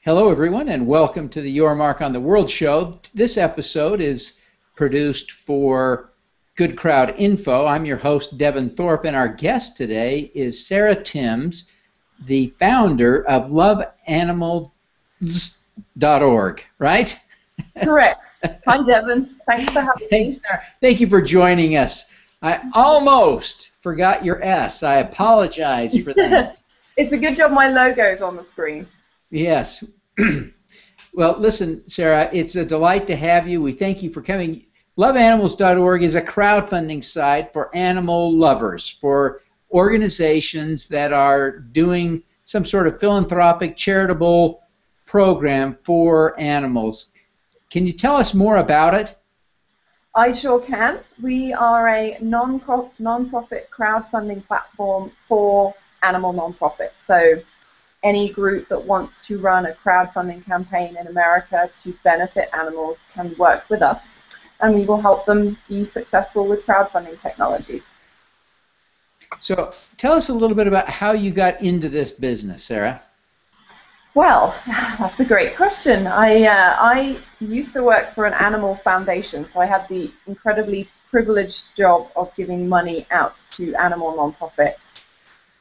Hello, everyone, and welcome to the Your Mark on the World show. This episode is produced for GoodCrowd.info. I'm your host, Devin Thorpe, and our guest today is Sarah Timms, the founder of LoveAnimals.org, right? Correct. Hi, Devin. Thanks for having me. Thank you for joining us. I almost forgot your S. I apologize for that. It's a good job my logo's on the screen. Yes. Well, listen, Sarah, it's a delight to have you. We thank you for coming. LoveAnimals.org is a crowdfunding site for animal lovers, for organizations that are doing some sort of philanthropic, charitable program for animals. Can you tell us more about it? I sure can. We are a non-profit crowdfunding platform for animal non-profits. So any group that wants to run a crowdfunding campaign in America to benefit animals can work with us, and we will help them be successful with crowdfunding technology. So tell us a little bit about how you got into this business, Sarah. Well, that's a great question. I used to work for an animal foundation, so I had the incredibly privileged job of giving money out to animal nonprofits.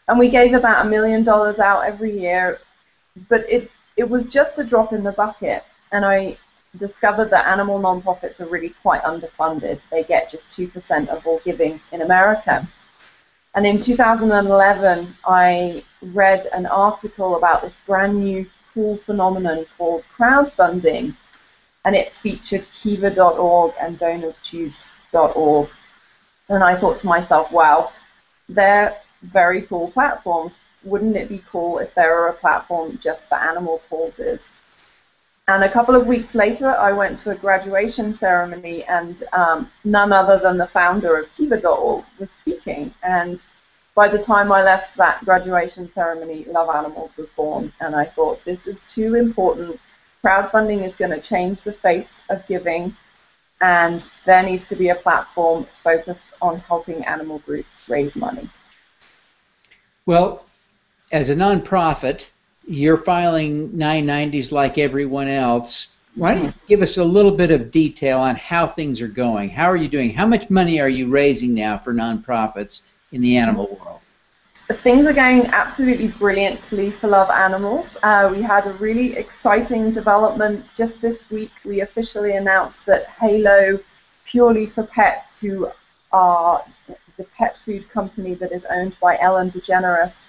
And we gave about $1 million out every year, but it was just a drop in the bucket. And I discovered that animal nonprofits are really quite underfunded. They get just 2% of all giving in America. And in 2011, I read an article about this brand new cool phenomenon called crowdfunding, and it featured Kiva.org and DonorsChoose.org. And I thought to myself, wow, they're very cool platforms. Wouldn't it be cool if there were a platform just for animal causes? And a couple of weeks later, I went to a graduation ceremony, and none other than the founder of Kiva.org was speaking. And by the time I left that graduation ceremony, Love Animals was born. And I thought, this is too important. Crowdfunding is going to change the face of giving, and there needs to be a platform focused on helping animal groups raise money. Well, as a nonprofit, you're filing 990s like everyone else. Why don't you give us a little bit of detail on how things are going? How are you doing? How much money are you raising now for nonprofits in the animal world? Things are going absolutely brilliantly for Love Animals. We had a really exciting development just this week. We officially announced that Halo, Purely for Pets, who are the pet food company that is owned by Ellen DeGeneres,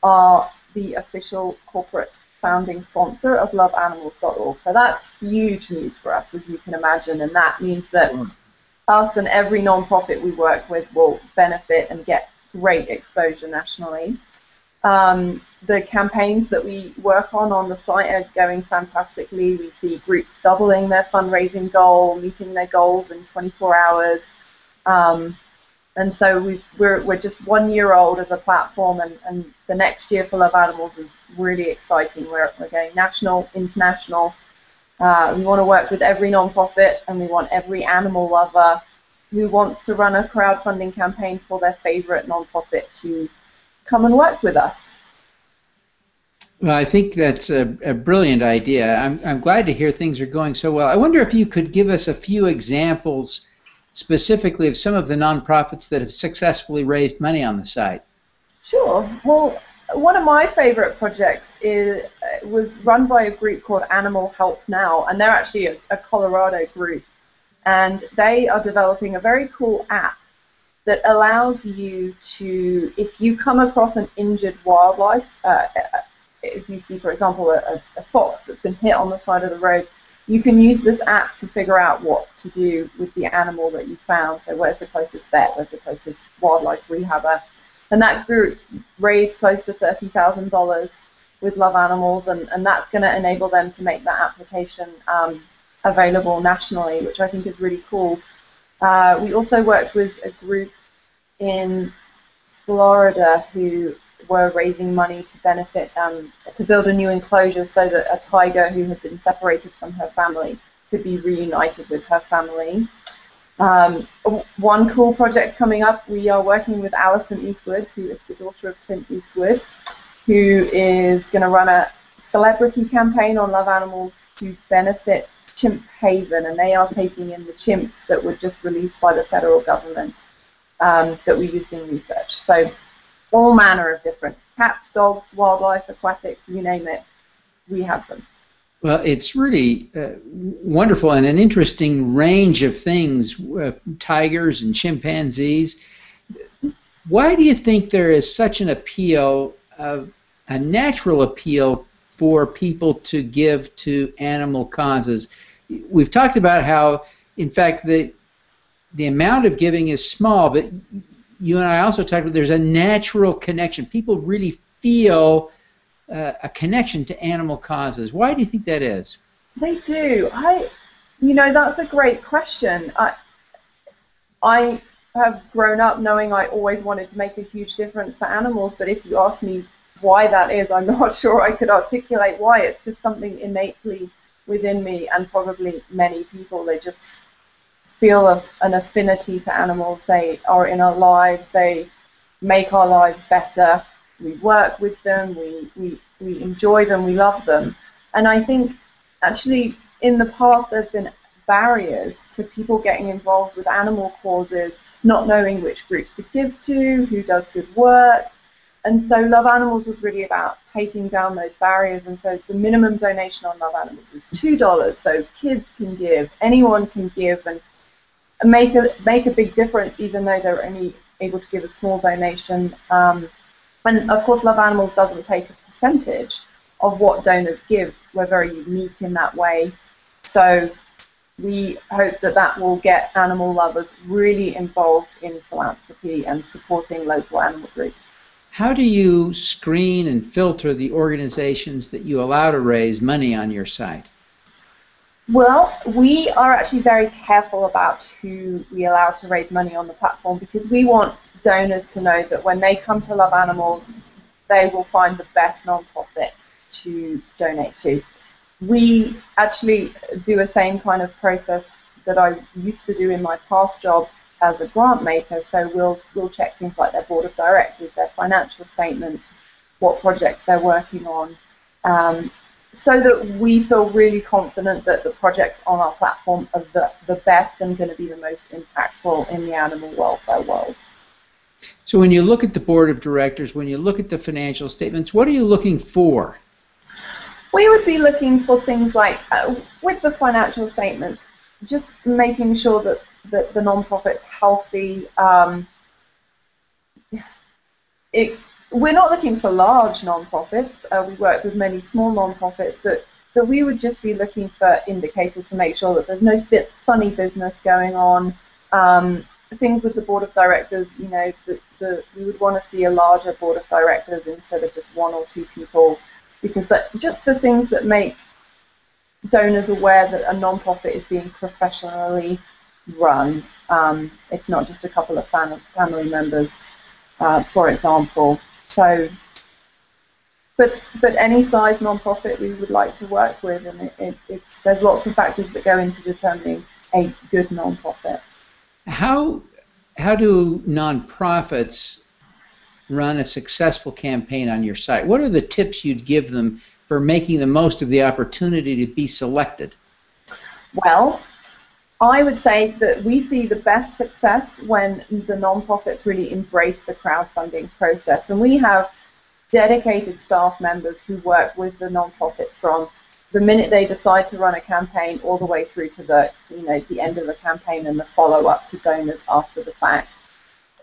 are the official corporate founding sponsor of LoveAnimals.org. So that's huge news for us, as you can imagine, and that means that us and every nonprofit we work with will benefit and get great exposure nationally. The campaigns that we work on the site are going fantastically. We see groups doubling their fundraising goal, meeting their goals in 24 hours. And so we're just 1 year old as a platform, and the next year for Love Animals is really exciting. We're going national, international. We want to work with every nonprofit, and we want every animal lover who wants to run a crowdfunding campaign for their favorite nonprofit to come and work with us. Well, I think that's a brilliant idea. I'm glad to hear things are going so well. I wonder if you could give us a few examples specifically of some of the nonprofits that have successfully raised money on the site. Sure. Well, one of my favorite projects was run by a group called Animal Help Now, and they're actually a Colorado group, and they are developing a very cool app that allows you to, if you come across an injured wildlife, if you see, for example, a fox that's been hit on the side of the road, you can use this app to figure out what to do with the animal that you found. So where's the closest vet, where's the closest wildlife rehabber? And that group raised close to $30,000 with Love Animals, and that's going to enable them to make that application available nationally, which I think is really cool. We also worked with a group in Florida who were raising money to benefit, to build a new enclosure so that a tiger who had been separated from her family could be reunited with her family. One cool project coming up, we are working with Alison Eastwood, who is the daughter of Clint Eastwood, who is going to run a celebrity campaign on Love Animals to benefit Chimp Haven, and they are taking in the chimps that were just released by the federal government that we used in research. So all manner of different cats, dogs, wildlife, aquatics, you name it, we have them. Well, it's really wonderful and an interesting range of things, tigers and chimpanzees. Why do you think there is such an appeal, a natural appeal for people to give to animal causes? We've talked about how, in fact, the amount of giving is small, but you and I also talked about there's a natural connection. People really feel a connection to animal causes. Why do you think that is? They do. That's a great question. I have grown up knowing I always wanted to make a huge difference for animals, but if you ask me why that is, I'm not sure I could articulate why. It's just something innately within me, and probably many people. They just feel an affinity to animals. They are in our lives. They make our lives better. We work with them. We enjoy them. We love them. And I think actually in the past there's been barriers to people getting involved with animal causes, not knowing which groups to give to, who does good work. And so Love Animals was really about taking down those barriers. And so the minimum donation on Love Animals is $2. So kids can give, anyone can give, and make a big difference, even though they're only able to give a small donation. And of course, Love Animals doesn't take a percentage of what donors give. We're very unique in that way. So we hope that that will get animal lovers really involved in philanthropy and supporting local animal groups. How do you screen and filter the organizations that you allow to raise money on your site? Well, we are actually very careful about who we allow to raise money on the platform, because we want donors to know that when they come to Love Animals, they will find the best nonprofits to donate to. We actually do a same kind of process that I used to do in my past job as a grant maker. So we'll check things like their board of directors, their financial statements, what projects they're working on, so that we feel really confident that the projects on our platform are the best and going to be the most impactful in the animal welfare world. So when you look at the board of directors, when you look at the financial statements, what are you looking for? We would be looking for things like, with the financial statements, just making sure that the nonprofit's healthy. We're not looking for large nonprofits. We work with many small nonprofits, that we would just be looking for indicators to make sure that there's no funny business going on. Things with the board of directors, we would want to see a larger board of directors instead of just one or two people, because just the things that make donors aware that a nonprofit is being professionally run. It's not just a couple of family members, for example. So, but any size nonprofit we would like to work with, and there's lots of factors that go into determining a good nonprofit. How do nonprofits run a successful campaign on your site? What are the tips you'd give them for making the most of the opportunity to be selected? Well, I would say that we see the best success when the nonprofits really embrace the crowdfunding process. And we have dedicated staff members who work with the nonprofits from the minute they decide to run a campaign all the way through to the end of the campaign and the follow-up to donors after the fact.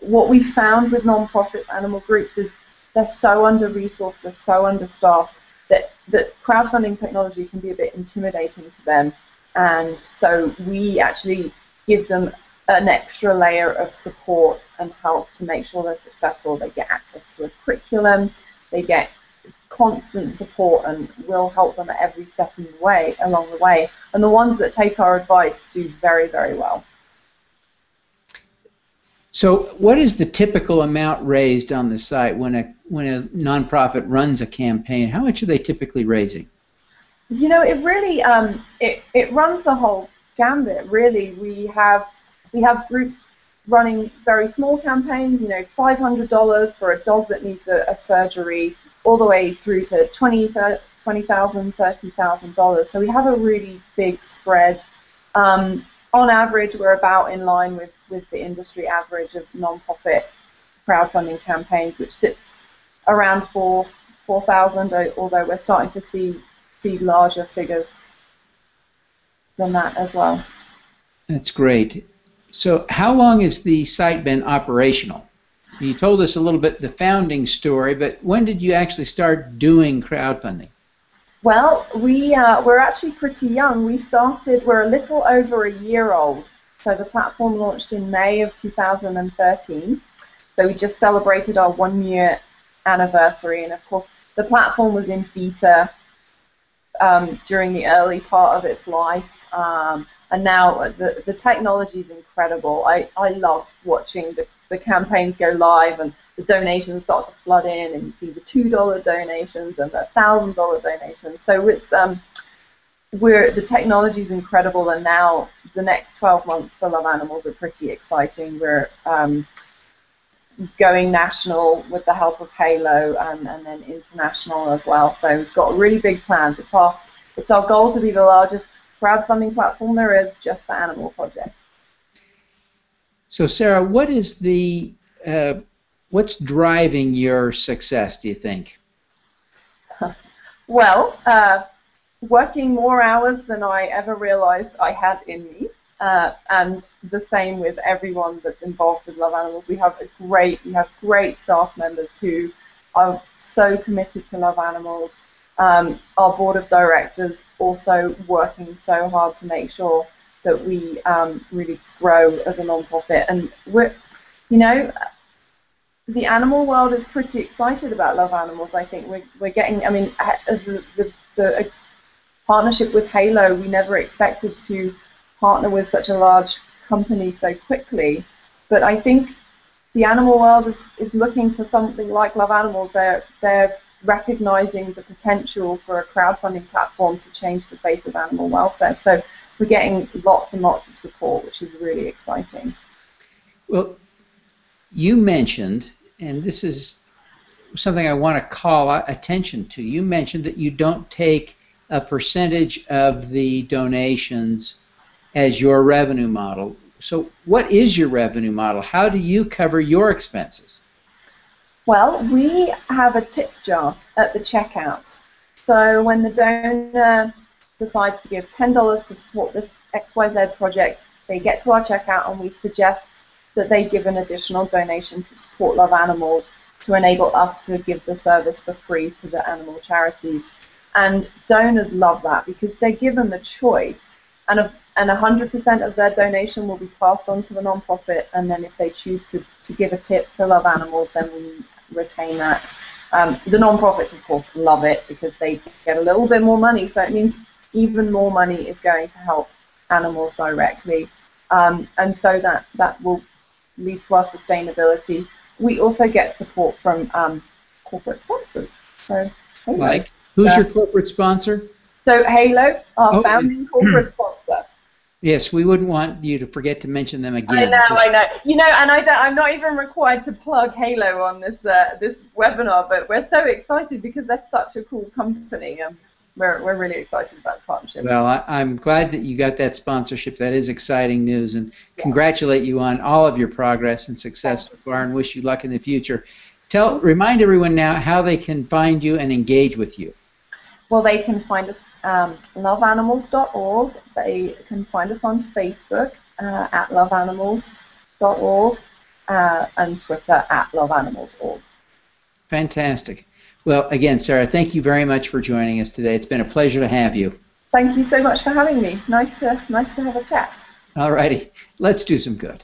What we found with nonprofits, animal groups, is they're so under-resourced, they're so understaffed that crowdfunding technology can be a bit intimidating to them. And so we actually give them an extra layer of support and help to make sure they're successful. They get access to a curriculum, they get constant support, and we'll help them at every step along the way. And the ones that take our advice do very, very well. So what is the typical amount raised on the site when a nonprofit runs a campaign? How much are they typically raising? It really it runs the whole gambit, really. We have groups running very small campaigns, $500 for a dog that needs a surgery, all the way through to $20,000, $20,000, $30,000. So we have a really big spread. On average, we're about in line with the industry average of nonprofit crowdfunding campaigns, which sits around 4,000, although we're starting to see larger figures than that as well. That's great. So how long has the site been operational? You told us a little bit the founding story, but when did you actually start doing crowdfunding? Well, we're actually pretty young. We're a little over a year old. So the platform launched in May of 2013. So we just celebrated our 1-year anniversary. And of course, the platform was in beta during the early part of its life. And now the technology is incredible. I love watching the campaigns go live and the donations start to flood in, and you see the $2 donations and the $1,000 donations. So it's the technology is incredible, and now the next 12 months for Love Animals are pretty exciting. We're going national with the help of Halo, and then international as well. So we've got really big plans. It's our goal to be the largest crowdfunding platform there is just for animal projects. So Sarah, what is what's driving your success, do you think? Well, working more hours than I ever realized I had in me, and the same with everyone that's involved with Love Animals. We have great staff members who are so committed to Love Animals. Our board of directors also working so hard to make sure that we really grow as a non-profit, and the animal world is pretty excited about Love Animals. I think we're getting, the partnership with Halo, we never expected to partner with such a large company so quickly, but I think the animal world is looking for something like Love Animals. They're recognizing the potential for a crowdfunding platform to change the face of animal welfare. So we're getting lots and lots of support, which is really exciting. Well, you mentioned, and this is something I want to call attention to, you mentioned that you don't take a percentage of the donations as your revenue model. So what is your revenue model? How do you cover your expenses? Well, we have a tip jar at the checkout. So when the donor decides to give $10 to support this XYZ project, they get to our checkout and we suggest that they give an additional donation to support Love Animals to enable us to give the service for free to the animal charities. And donors love that because they're given the choice, and 100% of their donation will be passed on to the nonprofit, and then if they choose to give a tip to Love Animals, then we retain that. The nonprofits, of course, love it because they get a little bit more money, so it means even more money is going to help animals directly, and so that will lead to our sustainability. We also get support from corporate sponsors. So, like, who's your corporate sponsor? So Halo, our founding corporate sponsor. Yes, we wouldn't want you to forget to mention them again. I know. And I'm not even required to plug Halo on this webinar, but we're so excited because they're such a cool company. We're really excited about the partnership. Well, I'm glad that you got that sponsorship. That is exciting news, and congratulate you on all of your progress and success so far, and wish you luck in the future. Remind everyone now how they can find you and engage with you. Well, they can find us loveanimals.org. They can find us on Facebook at loveanimals.org and Twitter at loveanimals.org. Fantastic. Well, again, Sarah, thank you very much for joining us today. It's been a pleasure to have you. Thank you so much for having me. Nice to have a chat. All righty. Let's do some good.